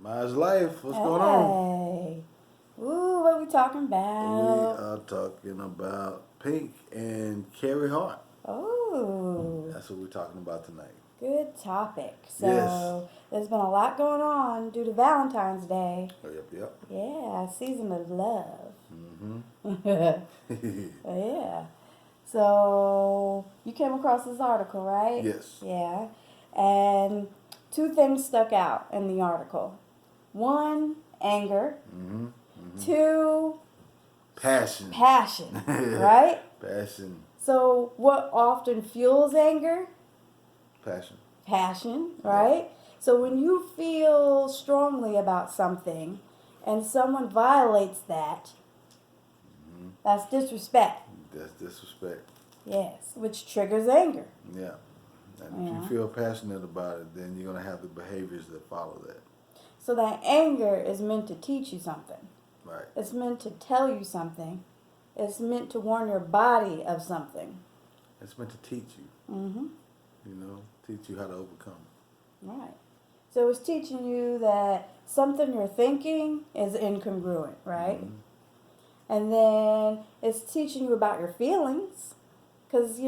Mine's life. What's going on? Hey. Ooh, what we talking We about? are talking about Pink and Carey Hart. Oh, That's what we're talking about tonight. good topic. Yes. So, there's been a lot going on due to Valentine's Day. Oh, yep. Yeah, season of love. Mm-hmm. Yeah. So, you came across this article, right? Yes. Yeah. And two things stuck out in the article. One, anger. Mm-hmm. Mm-hmm. Two, Passion. passion, right? Passion. So, what often fuels anger? Passion. Passion, Yeah. right? So, when you feel strongly about something and someone violates that, Mm-hmm. that's disrespect. That's disrespect. Yes, which triggers anger. Yeah. And if you Yeah. feel passionate about it, then you're going to have the behaviors that follow that. So, that anger is meant to teach you something, Right. it's meant to tell you something, it's meant to warn your body of something. It's meant to teach you. Mm-hmm. Teach you how to overcome. Right. So it's teaching you that something you're thinking is incongruent, right? Mm-hmm. And then it's teaching you about your feelings. Because,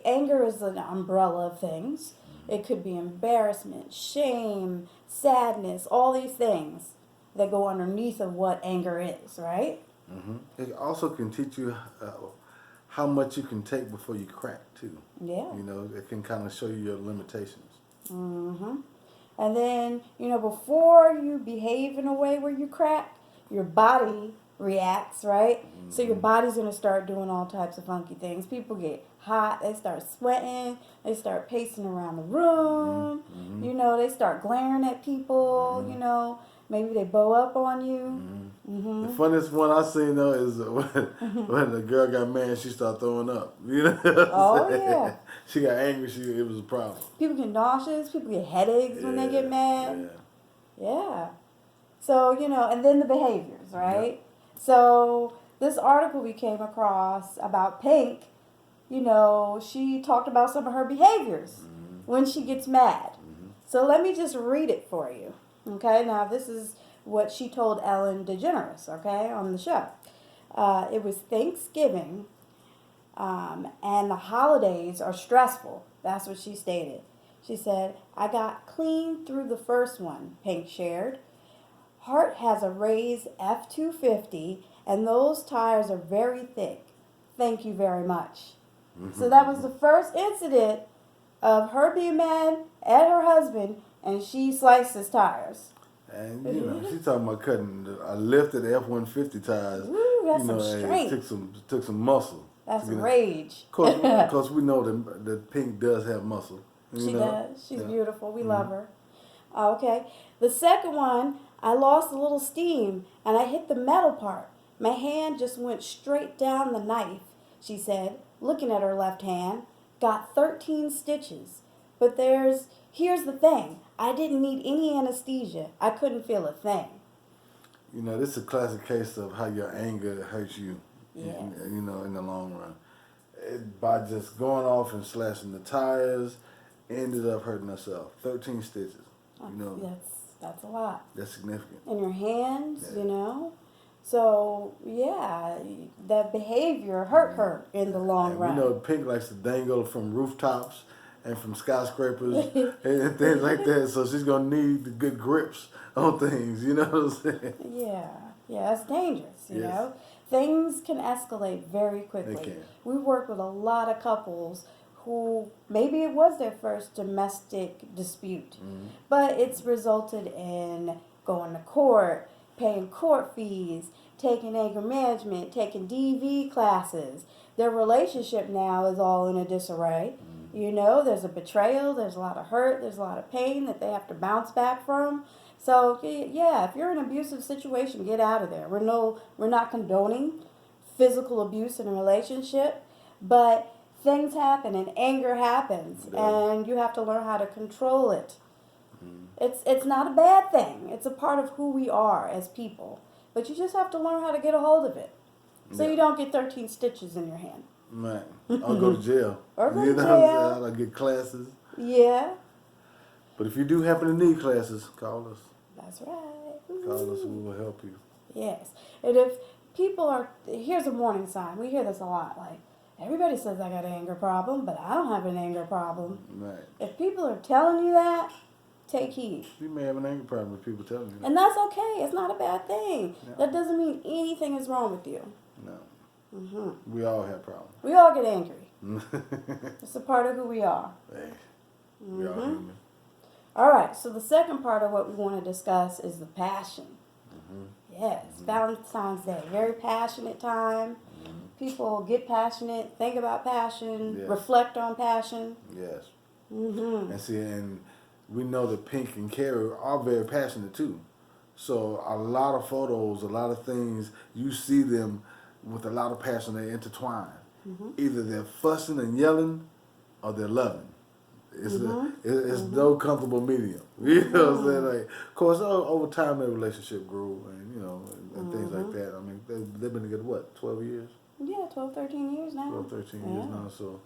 anger is an umbrella of things. It could be embarrassment, shame, sadness, all these things that go underneath of what anger is, right? Mm-hmm. It also can teach you how much you can take before you crack too. Yeah. It can kind of show you your limitations. Mm-hmm. And then, before you behave in a way where you crack, your body reacts, right? Mm-hmm. So your body's going to start doing all types of funky things. People get hot, they start sweating, they start pacing around the room, Mm-hmm. they start glaring at people, maybe they bow up on you. Mm-hmm. Mm-hmm. The funniest one I seen though is when the girl got mad and she started throwing up. You know what Oh, I'm saying? yeah. She got angry. It was a problem. People get nauseous, people get headaches when they get mad. Yeah. So, and then the behaviors, right? Yep. So, this article we came across about Pink, she talked about some of her behaviors Mm-hmm. when she gets mad. Mm-hmm. So, let me just read it for you. Okay, now this is what she told Ellen DeGeneres, okay, on the show. It was Thanksgiving, and the holidays are stressful. That's what she stated. She said, I got clean through the first one, Pink shared. Hart has a Raise F-250, and those tires are very thick. Thank you very much. Mm-hmm. So that was the first incident of her being mad at her husband, and she sliced his tires. And she's talking about cutting a lifted F-150 tires. Ooh, that's some Hey, strength. it took some muscle. That's rage. Of course, we know that Pink does have muscle. She does. She's beautiful. We love Mm-hmm. her. Okay. The second one, I lost a little steam and I hit the metal part. My hand just went straight down the knife, she said, looking at her left hand. Got 13 stitches. But here's the thing. I didn't need any anesthesia. I couldn't feel a thing. This is a classic case of how your anger hurts you, Yes. in the long run. By just going off and slashing the tires, ended up hurting herself. 13 stitches. That's a lot. That's significant. In your hands, Yeah. So, yeah, that behavior hurt her in the long And run. we know Pink likes to dangle from rooftops and from skyscrapers and things like that. So she's going to need the good grips on things. You know what I'm saying? Yeah, it's dangerous, you Yes. know. Things can escalate very quickly. They can. We work with a lot of couples who maybe it was their first domestic dispute, Mm-hmm. but it's resulted in going to court, paying court fees, taking anger management, taking DV classes. Their relationship now is all in a disarray. Mm-hmm. There's a betrayal, there's a lot of hurt, there's a lot of pain that they have to bounce back from. So yeah, if you're in an abusive situation, get out of there. We're not condoning physical abuse in a relationship, but things happen and anger happens, and you have to learn how to control it. Mm-hmm. It's not a bad thing. It's a part of who we are as people, but you just have to learn how to get a hold of it, so you don't get 13 stitches in your hand. Right. I'll go to jail. Or go to What I'm jail. saying? I'll get classes. Yeah. But if you do happen to need classes, call us. That's right. Call us, we will help you. Yes. And if people are, here's a warning sign. We hear this a lot. Like, everybody says I got an anger problem, but I don't have an anger problem. Right. If people are telling you that, take heed. You may have an anger problem with people telling you that. And that's okay. It's not a bad thing. No. That doesn't mean anything is wrong with you. No. Mm-hmm. We all have problems. We all get angry. It's a part of who we are. Hey, we all human. All right, so the second part of what we want to discuss is the passion. Yes, Valentine's Day, very passionate time. People get passionate, think about passion, Yes. reflect on passion. Yes. Mm-hmm. And see, and we know that Pink and Carey are very passionate too. So a lot of photos, a lot of things, you see them with a lot of passion. They intertwine. Either they're fussing and yelling, or they're loving. It's no comfortable medium. You know what I'm saying? Like, of course, over time their relationship grew, and and things like that. I mean, they've been together what, 12 years? Yeah, 12, 13 years now. 12, 13 years now. So,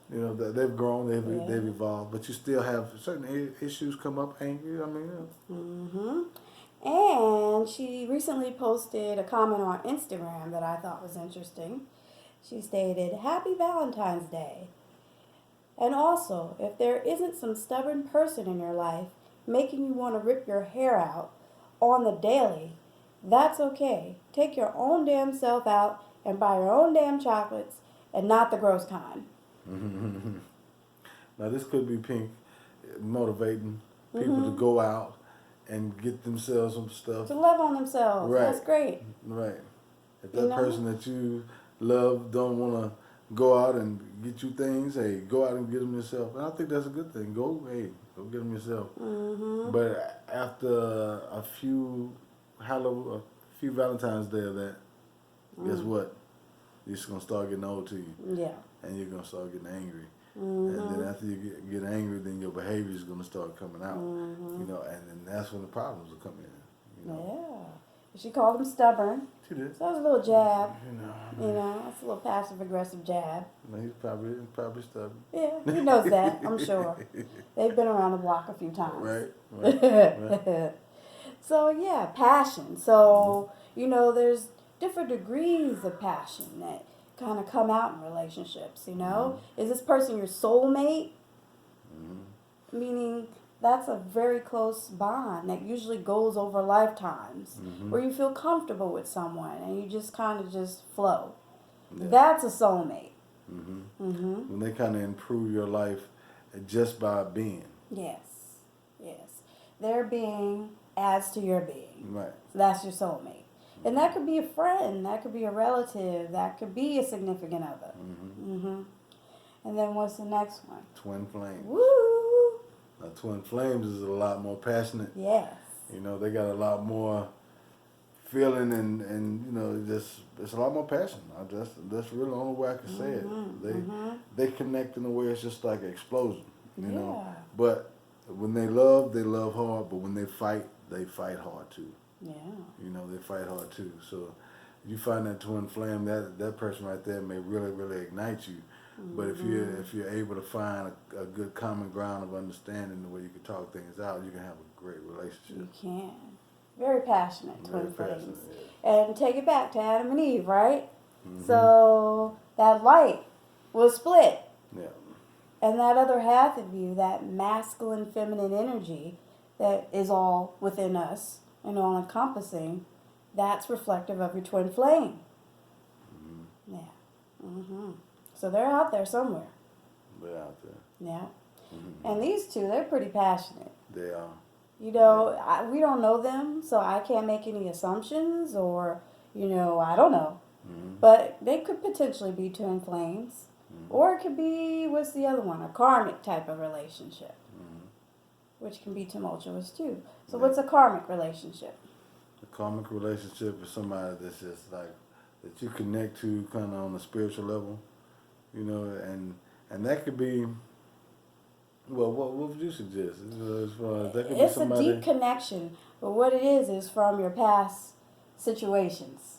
they've grown, they've evolved, but you still have certain issues come up. Angry. I mean, And she recently posted a comment on Instagram that I thought was interesting. She stated, "Happy Valentine's Day. And also, if there isn't some stubborn person in your life making you want to rip your hair out on the daily, that's okay. Take your own damn self out and buy your own damn chocolates, and not the gross kind." Now this could be Pink motivating people to go out and get themselves some stuff. To love on themselves. Right. That's great. Right. If that person that you love don't want to go out and get you things, hey, go out and get them yourself. And I think that's a good thing. Go get them yourself. But after a few Valentine's Day of that, guess what? You're just gonna start getting old to you. Yeah. And you're gonna start getting angry. And then after you get angry, then your behavior is gonna start coming out. And then that's when the problems will come in. Yeah. She called him stubborn. She did. So that was a little jab. That's a little passive aggressive jab. He's probably stubborn. Yeah, he knows that, I'm sure. They've been around the block a few times. Right. So yeah, passion. So, there's different degrees of passion that kind of come out in relationships, Is this person your soulmate? Meaning that's a very close bond that usually goes over lifetimes, where you feel comfortable with someone and you just kind of just flow. Yeah. That's a soulmate. When they kind of improve your life just by being. Yes. Their being adds to your being. Right. So that's your soulmate. And that could be a friend, that could be a relative, that could be a significant other. And then what's the next one? Twin flames. Woo! Now, twin flames is a lot more passionate. Yes. They got a lot more feeling and just it's a lot more passion. That's really the only way I can say it. They connect in a way it's just like an explosion. But when they love hard. But when they fight hard too. Yeah. They fight hard too. So you find that twin flame, that person right there may really, really ignite you. But if you're able to find a good common ground of understanding, the way you can talk things out, you can have a great relationship. You can. Very passionate twin Very flames. passionate, yeah. And take it back to Adam and Eve, right? So that light was split. Yeah. And that other half of you, that masculine, feminine energy that is all within us and all encompassing, that's reflective of your twin flame. Yeah. So they're out there somewhere. They're out there. Yeah. And these two, they're pretty passionate. They are. We don't know them, so I can't make any assumptions or, I don't know. But they could potentially be twin flames. Or it could be, what's the other one? A karmic type of relationship. Which can be tumultuous too. So what's a karmic relationship? A karmic relationship is somebody that's just like, that you connect to kind of on a spiritual level. And that could be, well, what would you suggest? As far as that could it's be somebody, a deep connection, but what it is from your past situations.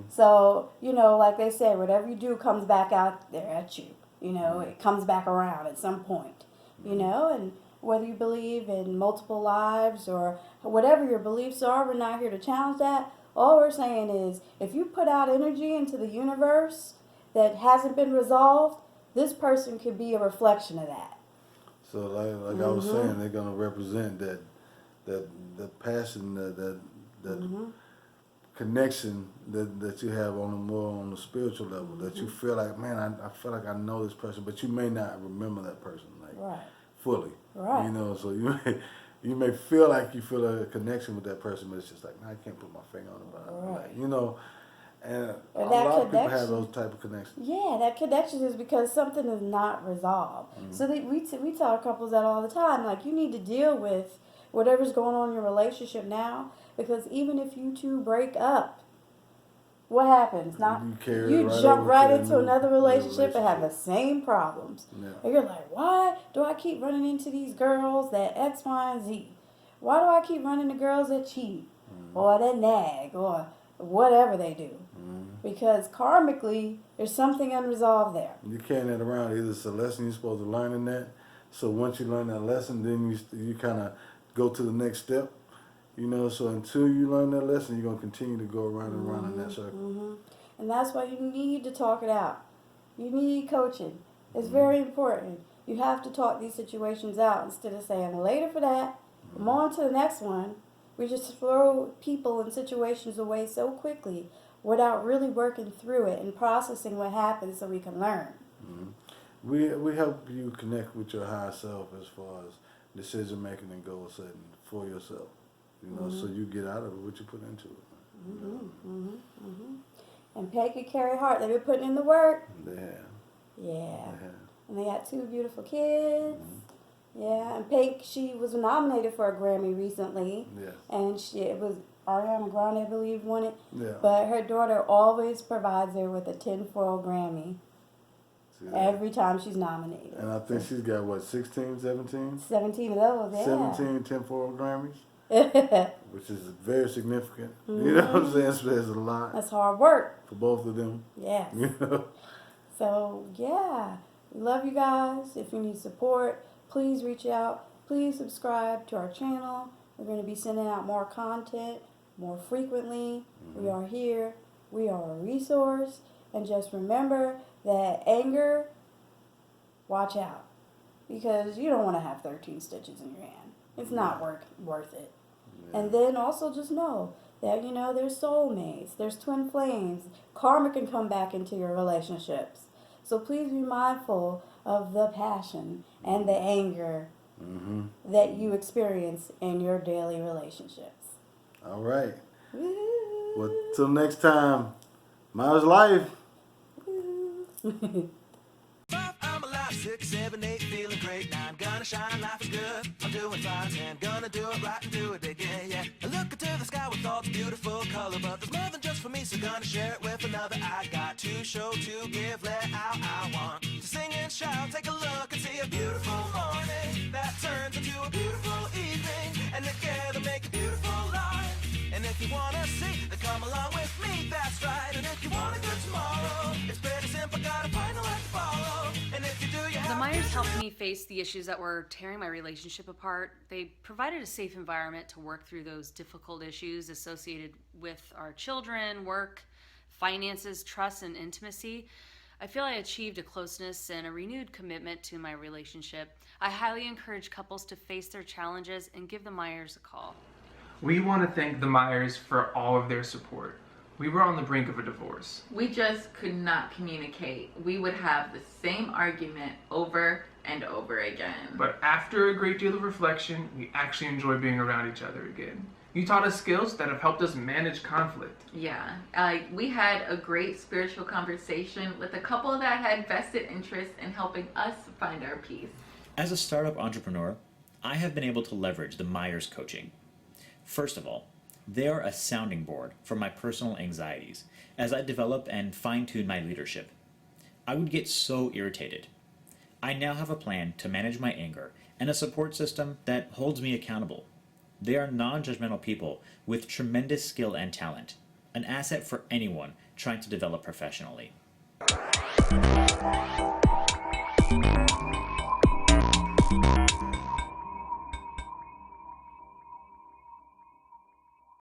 So, like they say, whatever you do comes back out there at you. It comes back around at some point. And whether you believe in multiple lives or whatever your beliefs are, we're not here to challenge that. All we're saying is if you put out energy into the universe that hasn't been resolved, this person could be a reflection of that. So like I was saying, they're gonna represent that passion, that connection that you have on the spiritual level. That you feel like, man, I feel like I know this person, but you may not remember that person fully. Right. You know, so you may feel like you feel a connection with that person, but it's just like, nah, I can't put my finger on it. But like, you know. And a lot of people have those type of connections. Yeah, that connection is because something is not resolved. So we tell couples that all the time. Like, you need to deal with whatever's going on in your relationship now, because even if you two break up, what happens? You jump right into another relationship and have the same problems. Yeah. And you're like, why do I keep running into these girls that X, Y, and Z? Why do I keep running to girls that cheat or that nag or whatever they do? Because karmically, there's something unresolved there. You carrying that around. Either it's a lesson you're supposed to learn in that. So once you learn that lesson, then you kind of go to the next step. You know, so until you learn that lesson, you're going to continue to go around and around in that circle. And that's why you need to talk it out. You need coaching. It's very important. You have to talk these situations out instead of saying, later for that, I'm on to the next one. We just throw people and situations away so quickly without really working through it and processing what happened so we can learn. We help you connect with your higher self as far as decision making and goal setting for yourself. You know, so you get out of it what you put into it. And Peg and Carey Hart, they've been putting in the work. They have. Yeah. They have. And they got 2 beautiful kids. Yeah, and Pink, she was nominated for a Grammy recently. Yes. And it was Ariana Grande, I believe, won it. Yeah. But her daughter always provides her with a tinfoil Grammy every time she's nominated. And I think she's got, 16, 17? 17 of those, yeah. 17 tinfoil Grammys. Which is very significant. You know what I'm saying? So there's a lot. That's hard work. For both of them. Yes. You know? So, yeah. We love you guys. If you need support, please reach out. Please subscribe to our channel. We're going to be sending out more content more frequently. We are here. We are a resource. And just remember that anger, watch out. Because you don't want to have 13 stitches in your hand. It's not worth it. Yeah. And then also just know that, there's soulmates. There's twin flames. Karma can come back into your relationships. So please be mindful of the passion and the anger that you experience in your daily relationships. All right. Woo-hoo. Well, till next time, Myers Life. I'm alive, 6, 7, 8, feeling great. Now I'm gonna shine, life is good. I'm doing fine, and gonna do it right and do it again, yeah. I look into the sky with all the beautiful color, but there's more than just for me, so gonna share it with another. I got to show, to give, let out. I want to sing and shout, take a look and see a beautiful morning that turns into a beautiful evening, and together make a beautiful life. And if you wanna see, then come along with me, that's right. And if you want a good tomorrow, it's pretty simple, gotta find a way to follow. And if you do, you have The Myers helped me face the issues that were tearing my relationship apart. They provided a safe environment to work through those difficult issues associated with our children, work, finances, trust, and intimacy. I feel I achieved a closeness and a renewed commitment to my relationship. I highly encourage couples to face their challenges and give the Myers a call. We want to thank the Myers for all of their support. We were on the brink of a divorce. We just could not communicate. We would have the same argument over and over again. But after a great deal of reflection, we actually enjoy being around each other again. You taught us skills that have helped us manage conflict. Yeah, we had a great spiritual conversation with a couple that had vested interest in helping us find our peace. As a startup entrepreneur, I have been able to leverage the Myers coaching. First of all, they are a sounding board for my personal anxieties as I develop and fine-tune my leadership. I would get so irritated. I now have a plan to manage my anger and a support system that holds me accountable. They are non-judgmental people with tremendous skill and talent, an asset for anyone trying to develop professionally.